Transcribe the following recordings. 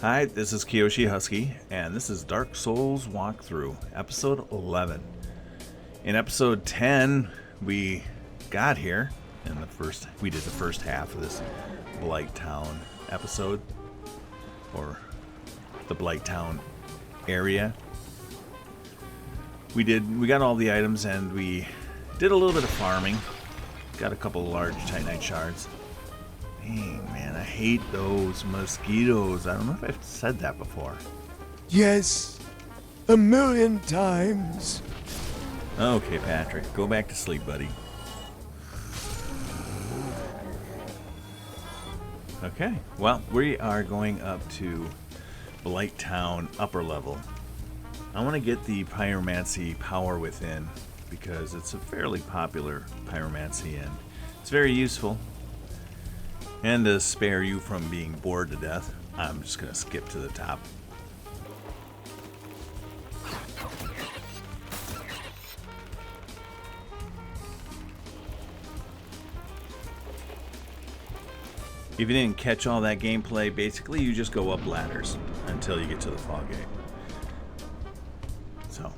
Hi, this is Kiyoshi Husky, and this is Dark Souls Walkthrough, episode 11. In episode 10, we got here, and we did the first half of this Blight Town episode, or the Blight Town area. We got all the items, and we did a little bit of farming. Got a couple of large Titanite shards. Dang, man, I hate those mosquitoes. I don't know if I've said that before. Yes, a million times. Okay, Patrick, go back to sleep, buddy. Okay, well, we are going up to Blight Town upper level. I want to get the Pyromancy Power Within because it's a fairly popular pyromancy and it's very useful. And to spare you from being bored to death, I'm just going to skip to the top. If you didn't catch all that gameplay, basically you just go up ladders until you get to the fog gate. So,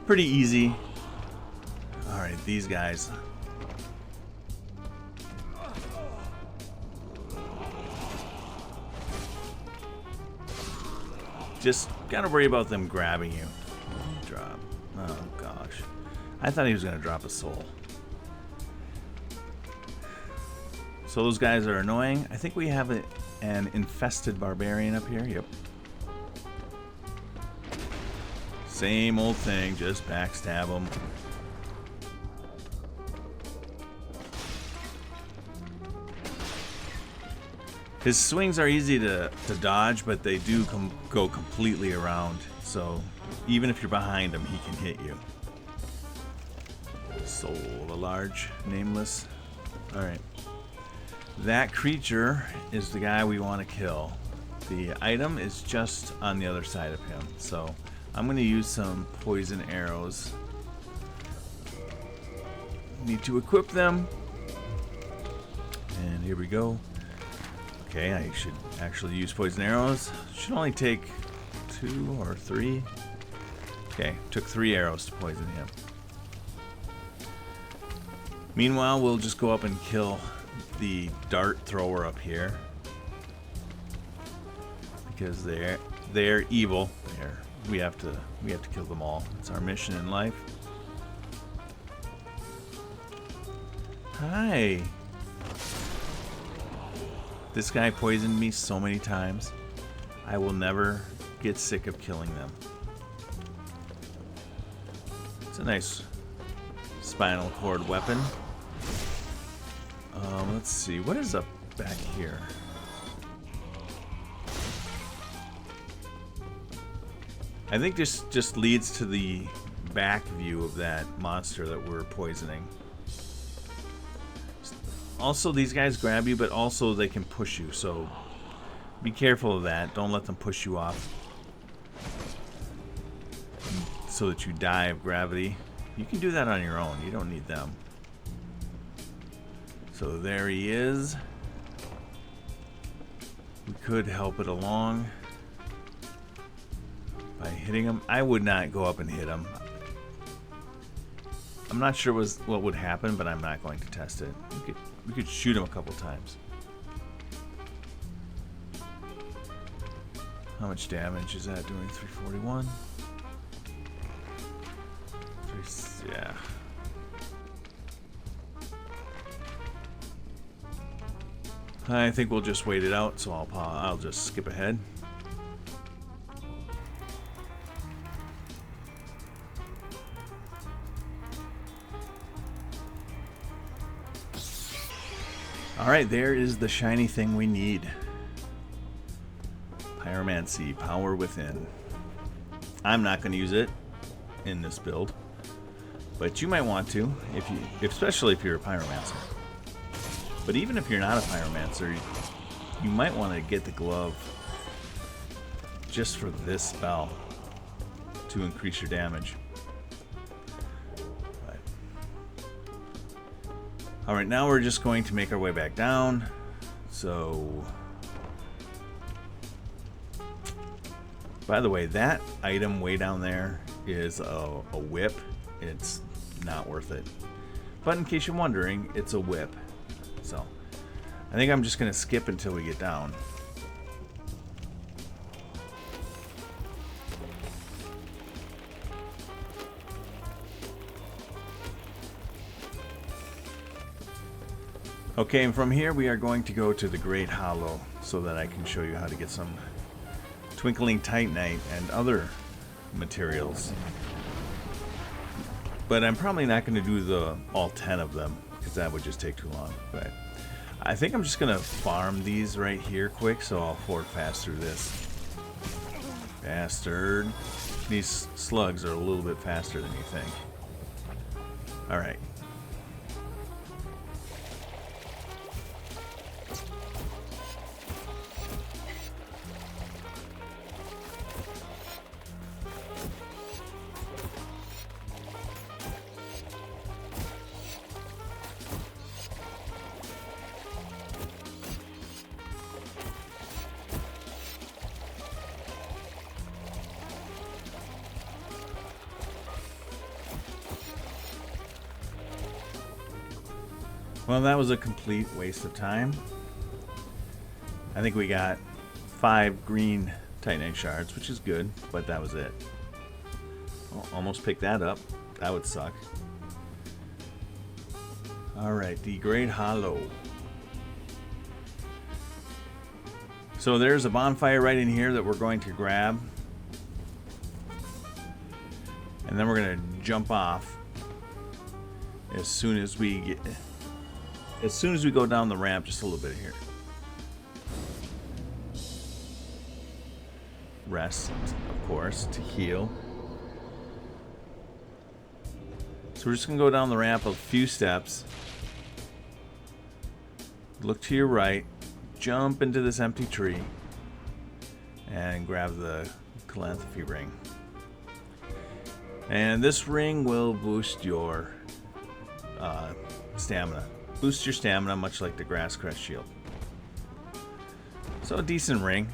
pretty easy. Alright, these guys. Just gotta worry about them grabbing you. Drop. Oh gosh. I thought he was gonna drop a soul. So those guys are annoying. I think we have an infested barbarian up here. Yep. Same old thing, just backstab them. His swings are easy to dodge, but they do go completely around. So even if you're behind him, he can hit you. Soul of a large, nameless. Alright. That creature is the guy we want to kill. The item is just on the other side of him. So I'm going to use some poison arrows. Need to equip them. And here we go. Okay, I should actually use poison arrows. Should only take 2 or 3. Okay, took 3 arrows to poison him. Meanwhile, we'll just go up and kill the dart thrower up here because they're evil. We have to kill them all. It's our mission in life. Hi. This guy poisoned me so many times. I will never get sick of killing them. It's a nice spinal cord weapon. Let's see. What is up back here? I think this just leads to the back view of that monster that we're poisoning. Also, these guys grab you, but also they can push you, so be careful of that. Don't let them push you off so that you die of gravity. You can do that on your own. You don't need them. So there he is. We could help it along by hitting him. I would not go up and hit him. I'm not sure what would happen, but I'm not going to test it. We could shoot him a couple times. How much damage is that doing? 341? Yeah. I think we'll just wait it out, so I'll just skip ahead. Alright, there is the shiny thing we need. Pyromancy, Power Within. I'm not going to use it in this build, but you might want to, especially if you're a pyromancer. But even if you're not a pyromancer, you might want to get the glove just for this spell to increase your damage. Alright, now we're just going to make our way back down. So By the way, that item way down there is a whip. It's not worth it. But in case you're wondering, it's a whip. So, I think I'm just going to skip until we get down. Okay, and from here we are going to go to the Great Hollow so that I can show you how to get some twinkling titanite and other materials. But I'm probably not going to do all 10 of them because that would just take too long. But I think I'm just going to farm these right here quick so I'll forward fast through this. Bastard. These slugs are a little bit faster than you think. Alright. Well, that was a complete waste of time. I think we got 5 green titanite shards, which is good, but that was it. Oh, almost picked that up. That would suck. Alright, the Great Hollow. So there's a bonfire right in here that we're going to grab. And then we're going to jump off as soon as we go down the ramp just a little bit here. Rest, of course, to heal. So we're just going to go down the ramp a few steps. Look to your right. Jump into this empty tree. And grab the Calanthropy ring. And this ring will boost your stamina. Boost your stamina much like the Grass Crest Shield. So a decent ring.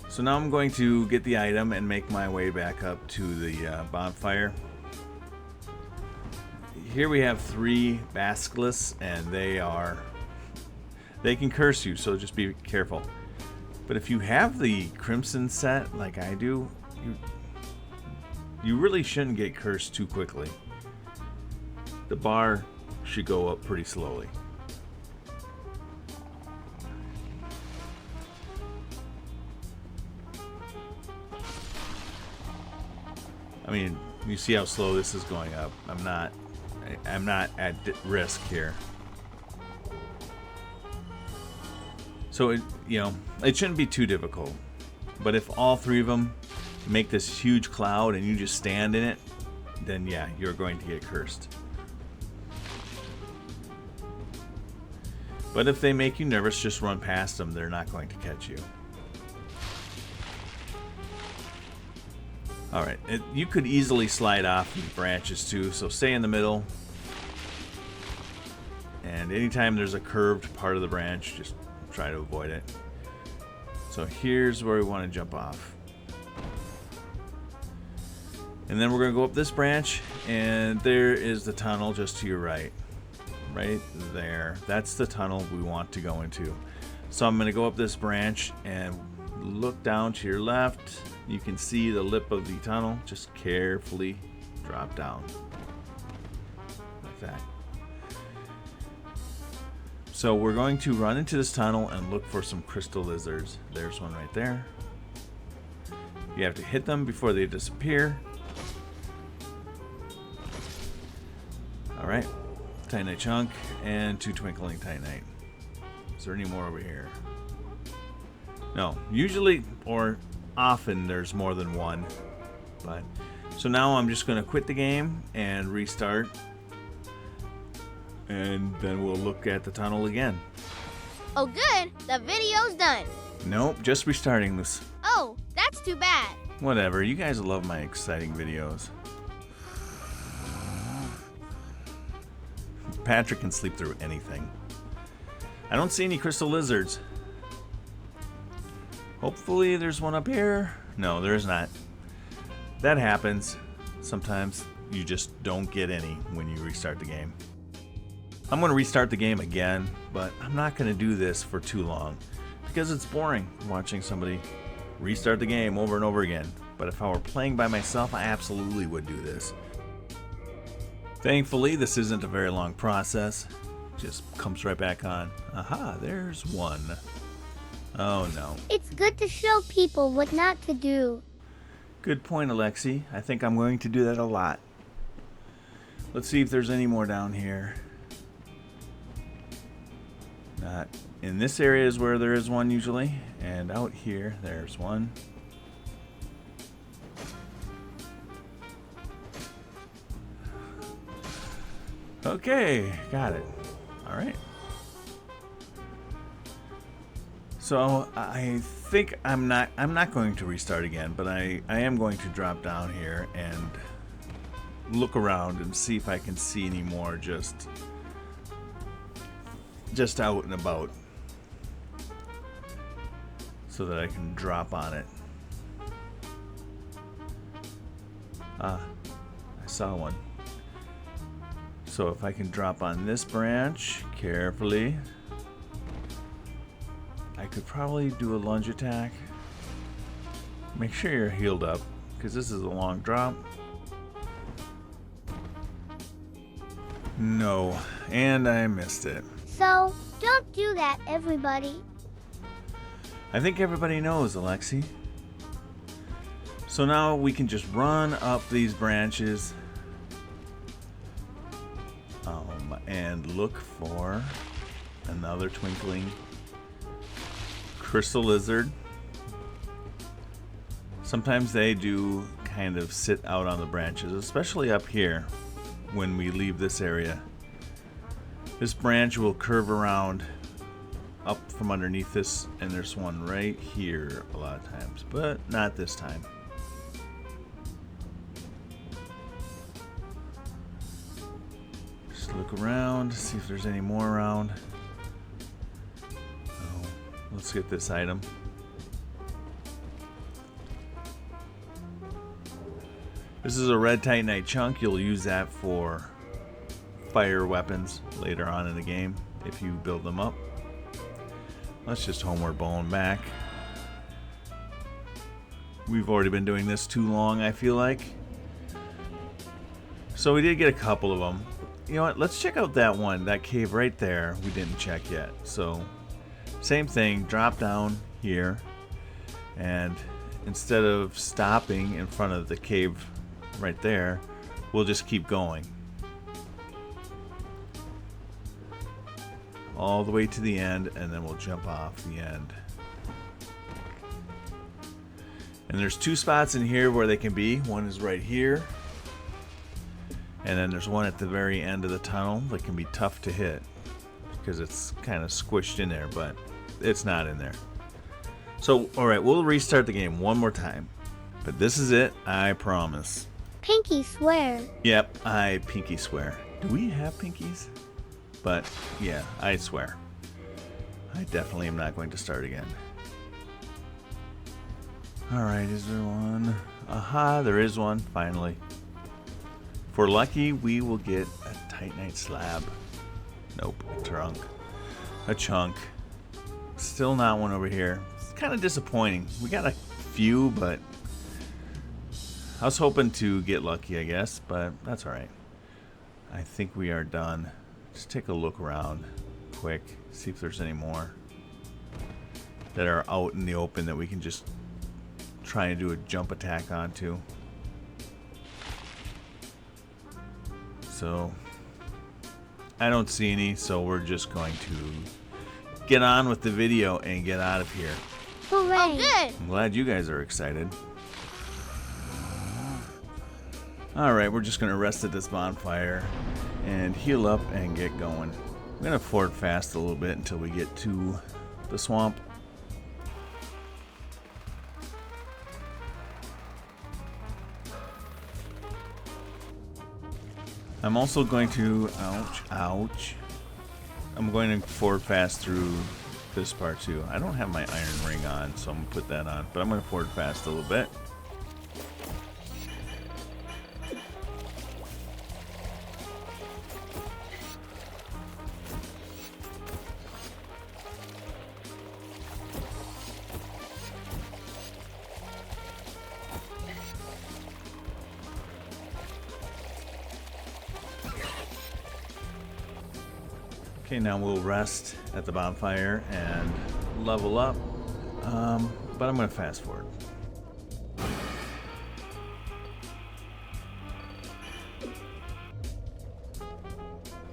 So now I'm going to get the item and make my way back up to the bonfire. Here we have 3 basilisks, and they can curse you, so just be careful. But if you have the Crimson set like I do, you really shouldn't get cursed too quickly. The bar should go up pretty slowly. I mean, you see how slow this is going up. I'm not at risk here. So it shouldn't be too difficult. But if all 3 of them make this huge cloud and you just stand in it, then yeah, you're going to get cursed. But if they make you nervous, just run past them. They're not going to catch you. Alright, you could easily slide off these branches too, so stay in the middle. And anytime there's a curved part of the branch, just try to avoid it. So here's where we want to jump off. And then we're going to go up this branch, and there is the tunnel just to your right. Right there. That's the tunnel we want to go into. So I'm going to go up this branch and look down to your left. You can see the lip of the tunnel. Just carefully drop down. Like that. So we're going to run into this tunnel and look for some crystal lizards. There's one right there. You have to hit them before they disappear. Alright. Titanite chunk and 2 twinkling titanite. Is there any more over here? No. Usually or often there's more than one. But so now I'm just going to quit the game and restart. And then we'll look at the tunnel again. Oh good, the video's done. Nope, just restarting this. Oh, that's too bad. Whatever, you guys love my exciting videos. Patrick can sleep through anything. I don't see any crystal lizards. Hopefully there's one up here. No, there's not. That happens. Sometimes you just don't get any when you restart the game. I'm going to restart the game again, but I'm not going to do this for too long because it's boring watching somebody restart the game over and over again. But if I were playing by myself, I absolutely would do this. Thankfully, this isn't a very long process. Just comes right back on. Aha, there's one. Oh no. It's good to show people what not to do. Good point, Alexi. I think I'm going to do that a lot. Let's see if there's any more down here. Not in this area is where there is one usually. And out here, there's one. Okay, got it. All right. So I think I'm not going to restart again, but I am going to drop down here and look around and see if I can see any more just out and about so that I can drop on it. Ah, I saw one. So if I can drop on this branch carefully, I could probably do a lunge attack. Make sure you're healed up, because this is a long drop. No, and I missed it. So, don't do that, everybody. I think everybody knows, Alexi. So now we can just run up these branches and look for another twinkling crystal lizard. Sometimes they do kind of sit out on the branches, especially up here when we leave this area. This branch will curve around up from underneath this, and there's one right here a lot of times, but not this time. Just look around, see if there's any more around. Oh, let's get this item. This is a red titanite chunk. You'll use that for fire weapons later on in the game if you build them up. Let's just homeward bone back. We've already been doing this too long, I feel like. So we did get a couple of them. You know what? Let's check out that one, that cave right there. We didn't check yet. So same thing, drop down here, and instead of stopping in front of the cave right there, we'll just keep going all the way to the end, and then we'll jump off the end. And there's two spots in here where they can be. One is right here, and then there's one at the very end of the tunnel that can be tough to hit because it's kind of squished in there, but it's not in there. So alright, we'll restart the game one more time, but this is it, I promise. Pinky swear. Yep, I pinky swear. Do we have pinkies? But yeah, I swear. I definitely am not going to start again. Alright, is there one? Aha, there is one, finally. If we're lucky, we will get a titanite slab. Nope, a trunk. A chunk. Still not one over here. It's kind of disappointing. We got a few, but I was hoping to get lucky, I guess, but that's alright. I think we are done. Just take a look around quick, see if there's any more that are out in the open that we can just try and do a jump attack onto. So I don't see any, so we're just going to get on with the video and get out of here. Hooray. Oh, good. I'm glad you guys are excited. Alright, we're just going to rest at this bonfire and heal up and get going. I'm going to forward fast a little bit until we get to the swamp. I'm also going to, ouch, I'm going to forward fast through this part too. I don't have my iron ring on, so I'm gonna put that on, but I'm gonna forward fast a little bit. Okay, now we'll rest at the bonfire and level up, but I'm going to fast forward.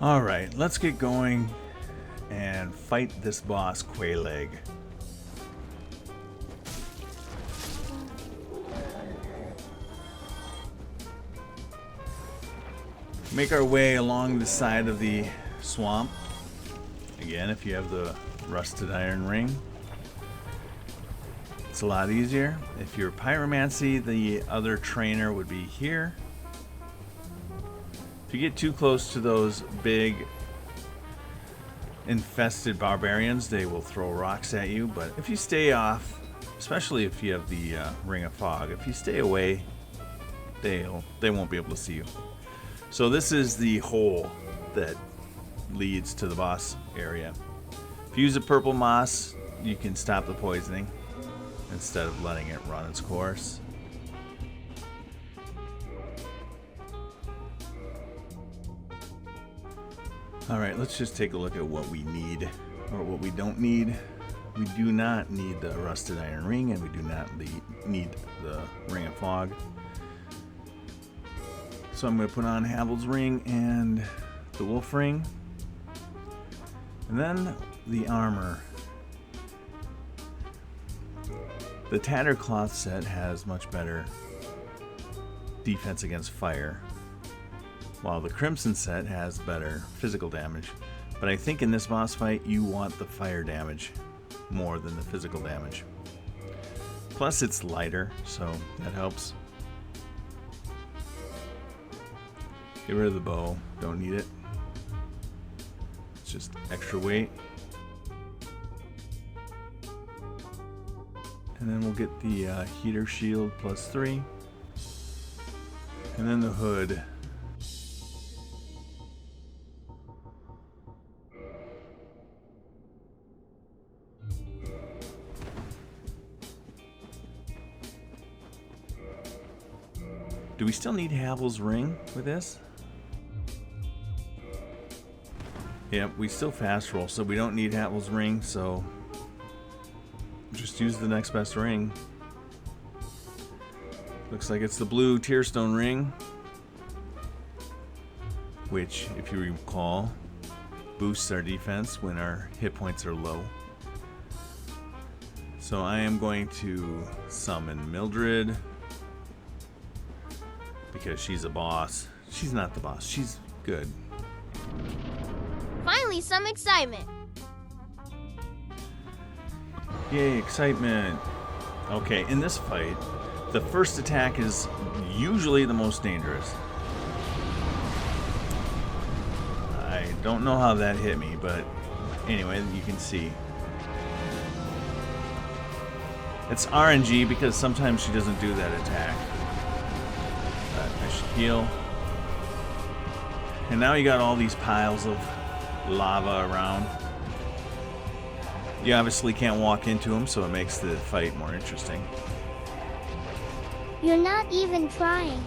Alright, let's get going and fight this boss, Quelaag. Make our way along the side of the swamp. Again, if you have the rusted iron ring, it's a lot easier. If you're pyromancy, the other trainer would be here. If you get too close to those big infested barbarians, they will throw rocks at you. But if you stay off, especially if you have the ring of fog, if you stay away, they won't be able to see you. So this is the hole that leads to the boss area. If you use a purple moss, you can stop the poisoning instead of letting it run its course. Alright, let's just take a look at what we need, or what we don't need. We do not need the rusted iron ring, and we do not need the ring of fog. So I'm going to put on Havel's ring and the wolf ring. And then the armor. The tattered cloth set has much better defense against fire, while the crimson set has better physical damage. But I think in this boss fight you want the fire damage more than the physical damage. Plus it's lighter, so that helps. Get rid of the bow, don't need it. It's just extra weight. And then we'll get the heater shield +3. And then the hood. Do we still need Havel's ring with this? Yeah, we still fast roll, so we don't need Havel's ring, so just use the next best ring. Looks like it's the blue Tearstone ring, which, if you recall, boosts our defense when our hit points are low. So I am going to summon Mildred, because she's a boss. She's not the boss, she's good. Finally, some excitement. Yay, excitement. Okay, in this fight, the first attack is usually the most dangerous. I don't know how that hit me, but anyway, you can see. It's RNG because sometimes she doesn't do that attack. But I should heal. And now you got all these piles of lava around. You obviously can't walk into them, so it makes the fight more interesting. You're not even trying.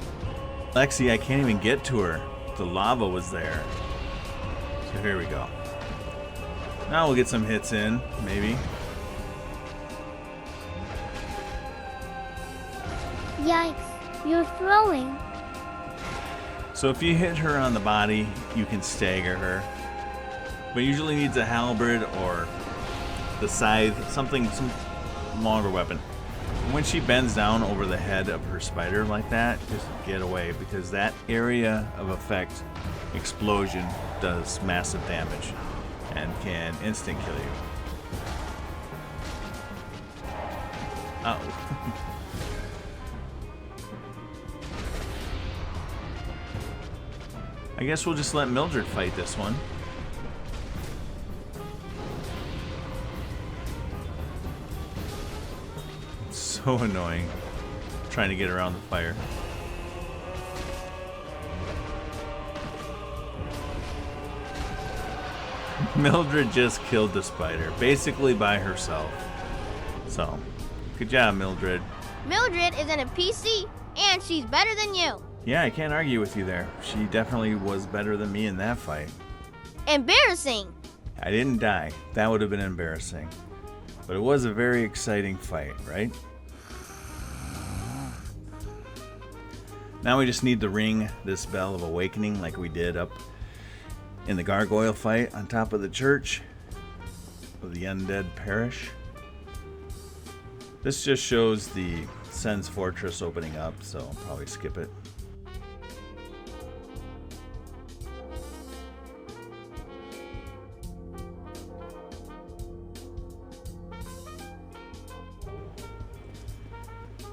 Lexi, I can't even get to her. The lava was there. So here we go. Now we'll get some hits in, maybe. Yikes, you're throwing. So if you hit her on the body, you can stagger her. But usually needs a halberd or the scythe, some longer weapon. And when she bends down over the head of her spider like that, just get away, because that area of effect explosion does massive damage and can instant kill you. Uh-oh. I guess we'll just let Mildred fight this one. so annoying trying to get around the fire. Mildred just killed the spider, basically by herself. So, good job, Mildred. Mildred is an NPC, and she's better than you. Yeah, I can't argue with you there. She definitely was better than me in that fight. Embarrassing. I didn't die. That would have been embarrassing. But it was a very exciting fight, right? Now we just need to ring this bell of awakening like we did up in the gargoyle fight on top of the church of the undead parish. This just shows the Sen's fortress opening up, so I'll probably skip it.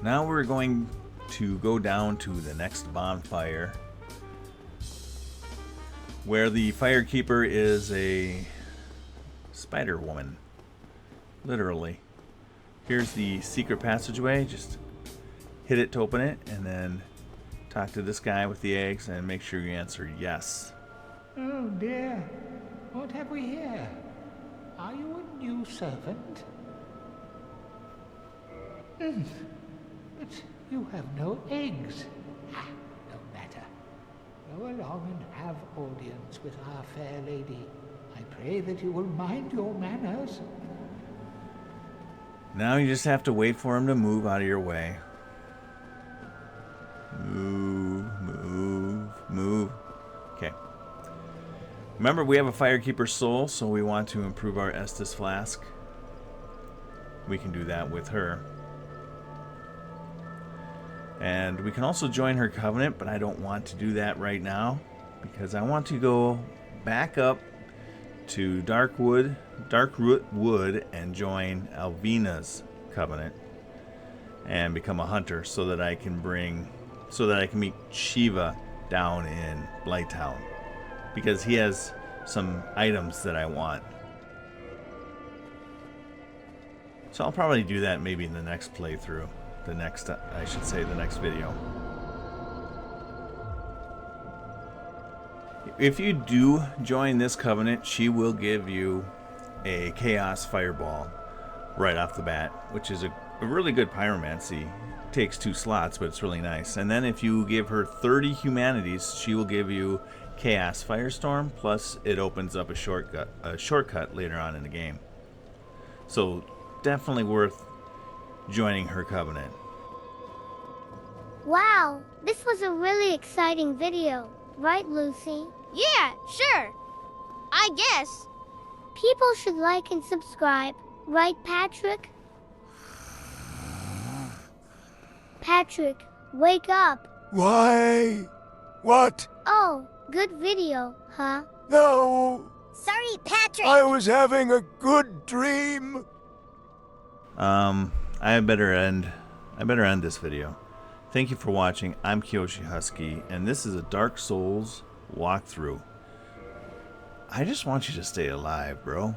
Now we're going to go down to the next bonfire, where the firekeeper is a spider woman, literally. Here's the secret passageway. Just hit it to open it, and then talk to this guy with the eggs and make sure you answer yes. Oh dear, what have we here? Are you a new servant? But you have no eggs. Ah, no matter. Go along and have audience with our fair lady. I pray that you will mind your manners. Now you just have to wait for him to move out of your way. Move, move, move. Okay. Remember, we have a firekeeper soul, so we want to improve our Estus flask. We can do that with her. And we can also join her covenant, but I don't want to do that right now because I want to go back up to Darkroot Wood and join Alvina's covenant and become a hunter so that I can meet Shiva down in Blighttown because he has some items that I want. So I'll probably do that maybe in the next playthrough. The next video. If you do join this covenant, she will give you a Chaos Fireball right off the bat, which is a really good pyromancy. It takes 2 slots, but it's really nice. And then if you give her 30 humanities, she will give you Chaos Firestorm, plus it opens up a shortcut later on in the game. So definitely worth joining her covenant. Wow, this was a really exciting video, right, Lucy? Yeah, sure. I guess. People should like and subscribe, right, Patrick? Patrick, wake up. Why? What? Oh, good video, huh? No! Sorry, Patrick. I was having a good dream. I better end this video. Thank you for watching. I'm Kyoshi Husky, and this is a Dark Souls walkthrough. I just want you to stay alive, bro.